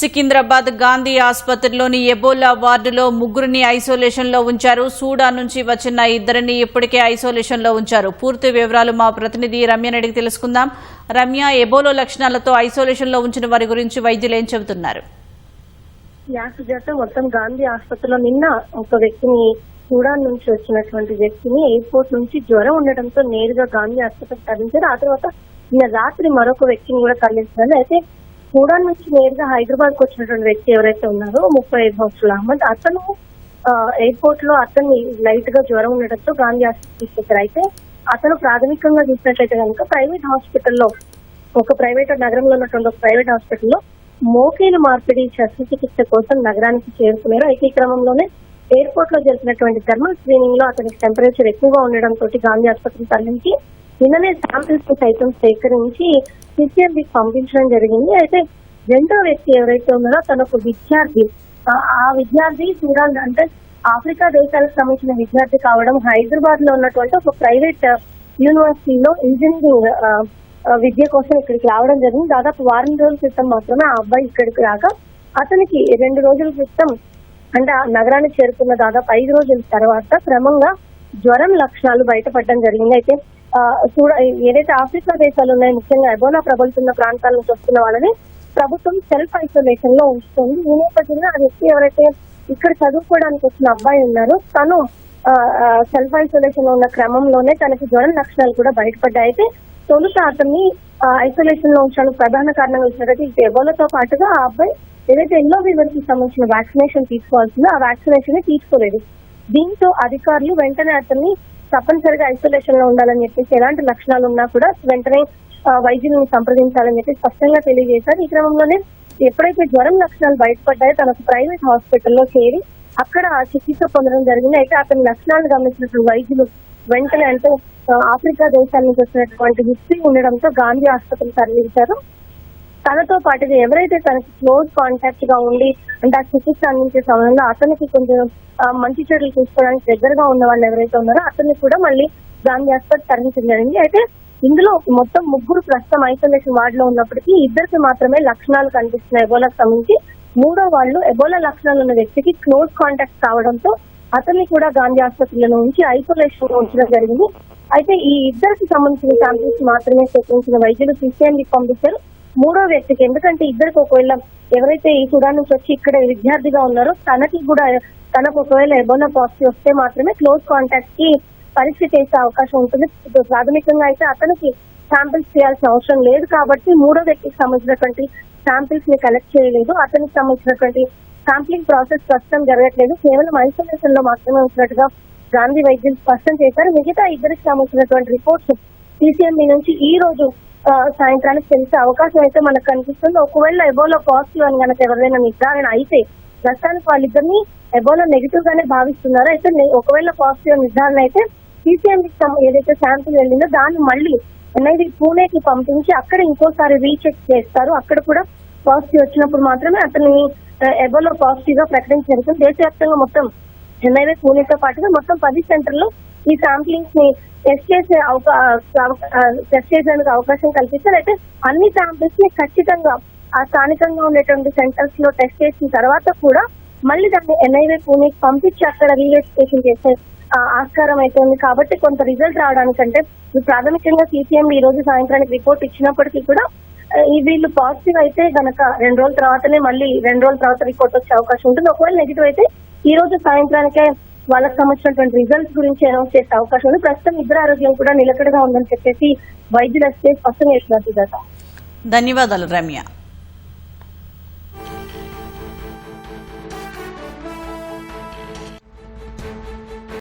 Secunderabad Gandhi ఆసుపత్రిలోని Ebola వార్డులో ముగ్గురిని ఐసోలేషన్లో ఉంచారు. సూడాన్ నుంచి వచ్చిన ఇద్దరిని ఇప్పటికే ఐసోలేషన్లో ఉంచారు. పూర్తి వివరాలు మా ప్రతినిధి రమ్యని అడిగి తెలుసుకుందాం. రమ్య, ఎబోలా లక్షణాలతో ఐసోలేషన్లో ఉంచిన వారి గురించి వైద్యులు ఏం చెబుతున్నారు? సుజాత, మొత్తం గాంధీ ఆసుపత్రిలో నిన్న ఒక వ్యక్తిని, సూడాన్ నుంచి వచ్చినటువంటి వ్యక్తిని ఎయిర్పోర్ట్ నుంచి జ్వరం ఉండడంతో నేరుగా గాంధీ ఆసుపత్రికి తరలించారు. ఆ తర్వాత నిన్న రాత్రి మరొక వ్యక్తిని కూడా తరలించారు. అయితే సూడాన్ నుంచి నేరుగా హైదరాబాద్ కు వచ్చినటువంటి వ్యక్తి ఎవరైతే ఉన్నారో 35 సంవత్సరాల అహ్మద్, అతను ఎయిర్పోర్ట్ లో అతన్ని లైట్ గా జ్వరం ఉండడంతో గాంధీ ఆసుపత్రికి తీసుకొచ్చారు. అయితే అతను ప్రాథమికంగా చూసినట్లయితే కనుక ప్రైవేట్ హాస్పిటల్లో, ఒక ప్రైవేట్ నగరంలో ఉన్నటువంటి ఒక ప్రైవేట్ హాస్పిటల్లో మోకేలు మార్పిడి శస్త్రచికిత్స కోసం నగరానికి చేరుకున్నారు. అయితే ఈ క్రమంలోనే ఎయిర్పోర్ట్ లో జరిపినటువంటి థర్మల్ స్క్రీనింగ్ లో అతనికి టెంపరేచర్ ఎక్కువగా ఉండడంతో గాంధీ ఆసుపత్రికి తరలించి నిన్ననే శాంపిల్స్ సైతం సేకరించి సిసిఎంబికి పంపించడం జరిగింది. అయితే రెండో వ్యక్తి ఎవరైతే ఉన్నారో తన ఒక విద్యార్థి, ఆ విద్యార్థి సూడాన్ అంటే ఆఫ్రికా దేశాలకు సంబంధించిన విద్యార్థి కావడం, హైదరాబాద్ లో ఉన్నటువంటి ఒక ప్రైవేట్ యూనివర్సిటీలో ఇంజనీరింగ్ విద్య కోసం ఇక్కడికి రావడం జరిగింది. దాదాపు వారం రోజుల క్రితం మాత్రమే ఆ అబ్బాయి ఇక్కడికి రాక అతనికి 2 రోజుల క్రితం అంటే ఆ నగరానికి చేరుకున్న దాదాపు 5 రోజుల తర్వాత క్రమంగా జ్వరం లక్షణాలు బయటపడడం జరిగింది. అయితే ఏదైతే ఆఫ్రికా దేశాలు ఉన్నాయో, ముఖ్యంగా ఎబోలా ప్రబలుతున్న ప్రాంతాల నుంచి వస్తున్న వాళ్ళని ప్రభుత్వం సెల్ఫ్ ఐసోలేషన్ లో ఉంచుతుంది. ఈ నేపథ్యంలో ఆ వ్యక్తి ఎవరైతే ఇక్కడ చదువుకోవడానికి వచ్చిన అబ్బాయి ఉన్నారో తను సెల్ఫ్ ఐసోలేషన్ లో ఉన్న క్రమంలోనే తనకి జ్వరం లక్షణాలు కూడా బయటపడ్డాయి. అయితే తొలుత అతన్ని ఐసోలేషన్ లో ఉంచడానికి ప్రధాన కారణంగా ఇచ్చినట్టు ఎబోలాతో పాటుగా ఆ అబ్బాయి ఏదైతే ఎల్లో ఫీవర్ కి సంబంధించిన వ్యాక్సినేషన్ తీసుకోవాల్సిందో ఆ వ్యాక్సినేషన్ తీసుకోలేదు. దీంతో అధికారులు వెంటనే అతన్ని తప్పనిసరిగా ఐసోలేషన్ లో ఉండాలని చెప్పేసి, ఎలాంటి లక్షణాలు ఉన్నా కూడా వెంటనే వైద్యులను సంప్రదించాలని చెప్పి స్పష్టంగా తెలియజేశారు. ఈ క్రమంలోనే ఎప్పుడైతే జ్వరం లక్షణాలు బయటపడ్డాయో తనకు ప్రైవేట్ హాస్పిటల్లో చేరి అక్కడ చికిత్స పొందడం జరిగింది. అయితే అతని లక్షణాలను గమనించినటువంటి వైద్యులు వెంటనే, అంటే ఆఫ్రికా దేశాల నుంచి వచ్చినటువంటి హిస్టరీ ఉండడంతో గాంధీ ఆసుపత్రికి తరలించారు. తనతో పాటుగా ఎవరైతే తనకి క్లోజ్ కాంటాక్ట్ గా ఉండి అంటే ఆ చికిత్స అందించే సమయంలో అతనికి కొంచెం మంచి చెడులు చూసుకోవడానికి దగ్గరగా ఉన్న వాళ్ళు ఎవరైతే ఉన్నారో అతన్ని కూడా మళ్ళీ గాంధీ ఆసుపత్రి తరలించడం జరిగింది. అయితే ఇందులో మొత్తం ముగ్గురు ప్రస్తుతం ఐసోలేషన్ వార్డ్ లో ఉన్నప్పటికీ ఇద్దరికి మాత్రమే లక్షణాలు కనిపిస్తున్నాయి ఎబోలాకు సంబంధించి. మూడో వాళ్ళు ఎబోలా లక్షణాలు ఉన్న వ్యక్తికి క్లోజ్ కాంటాక్ట్ కావడంతో అతన్ని కూడా గాంధీ ఆసుపత్రిలో నుంచి ఐసోలేషన్ లో ఉంచడం జరిగింది. అయితే ఈ ఇద్దరికి సంబంధించిన శాంపిల్స్ మాత్రమే సేకరించిన వైద్యులు సిసిఎంబికి పంపించారు. మూడో వ్యక్తికి, ఎందుకంటే ఇద్దరికి ఒకవేళ ఎవరైతే ఈ సూడాన్ నుంచి వచ్చి ఇక్కడ విద్యార్థిగా ఉన్నారో తనకు ఒకవేళ ఎబోలా పాజిటివ్ వస్తే మాత్రమే క్లోజ్ కాంటాక్ట్ కి పరీక్ష చేసే అవకాశం ఉంటుంది. ప్రాథమికంగా అయితే అతనికి శాంపిల్స్ చేయాల్సిన అవసరం లేదు కాబట్టి మూడో వ్యక్తికి సంబంధించినటువంటి శాంపిల్స్ ని కలెక్ట్ చేయలేదు. అతనికి సంబంధించినటువంటి శాంప్లింగ్ ప్రాసెస్ ప్రస్తుతం జరగట్లేదు. కేవలం ఐసోలేషన్ లో మాత్రమే ఉంచినట్టుగా గాంధీ వైద్యులు స్పష్టం చేశారు. మిగతా ఇద్దరికి సంబంధించినటువంటి రిపోర్ట్స్ సిసిఎంబి నుంచి ఈ రోజు సాయంత్రానికి తెలిసే అవకాశం అయితే మనకు కనిపిస్తుంది. ఒకవేళ ఎబోలా పాజిటివ్ అని కనుక ఎవరైనా నిర్ధారణ అయితే, ప్రస్తుతానికి వాళ్ళిద్దరిని ఎబోలా నెగిటివ్ గానే భావిస్తున్నారు. అయితే ఒకవేళ పాజిటివ్ నిర్ధారణ అయితే సిసిఎంబికి ఏదైతే శాంపిల్ వెళ్ళిందో దాన్ని మళ్ళీ ఎన్ఐవి పూణేకి పంపించి అక్కడ ఇంకోసారి రీచెక్ చేస్తారు. అక్కడ కూడా పాజిటివ్ వచ్చినప్పుడు మాత్రమే అతన్ని ఎబోలా పాజిటివ్ గా ప్రకటించారు. దేశవ్యాప్తంగా మొత్తం ఎన్ఐవి పూణేతో పాటుగా మొత్తం 10 సెంటర్లో ఈ శాంప్లింగ్స్ ని టెస్ట్ చేసేందుకు అవకాశం కల్పిస్తారు. అయితే అన్ని శాంపిల్స్ ని ఖచ్చితంగా ఆ స్థానికంగా ఉండేటువంటి సెంటర్స్ లో టెస్ట్ చేసిన తర్వాత కూడా మళ్ళీ దాన్ని ఎన్ఐవి పూణేకి పంపించి అక్కడ రీవెరిఫికేషన్ చేసే ఆస్కారం అయితే ఉంది. కాబట్టి కొంత రిజల్ట్ రావడానికంటే ప్రాథమికంగా సిసిఎంబి ఈ రోజు సాయంత్రానికి రిపోర్ట్ ఇచ్చినప్పటికీ కూడా వీళ్ళు పాజిటివ్ అయితే గనక 2 రోజుల తర్వాతనే మళ్ళీ 2 రోజుల తర్వాత రిపోర్ట్ వచ్చే అవకాశం ఉంటుంది. ఒకవేళ నెగిటివ్ అయితే ఈ రోజు సాయంత్రానికే వాళ్ళకి సంబంధించినటువంటి రిజల్ట్స్ గురించి అనౌన్స్ చేసే అవకాశం ఉంది. ప్రస్తుతం ఇద్దరు ఆరోగ్యం కూడా నిలకడగా ఉందని చెప్పేసి వైద్యులు స్పష్టం చేసినట్టు. ధన్యవాదాలు రమ్య.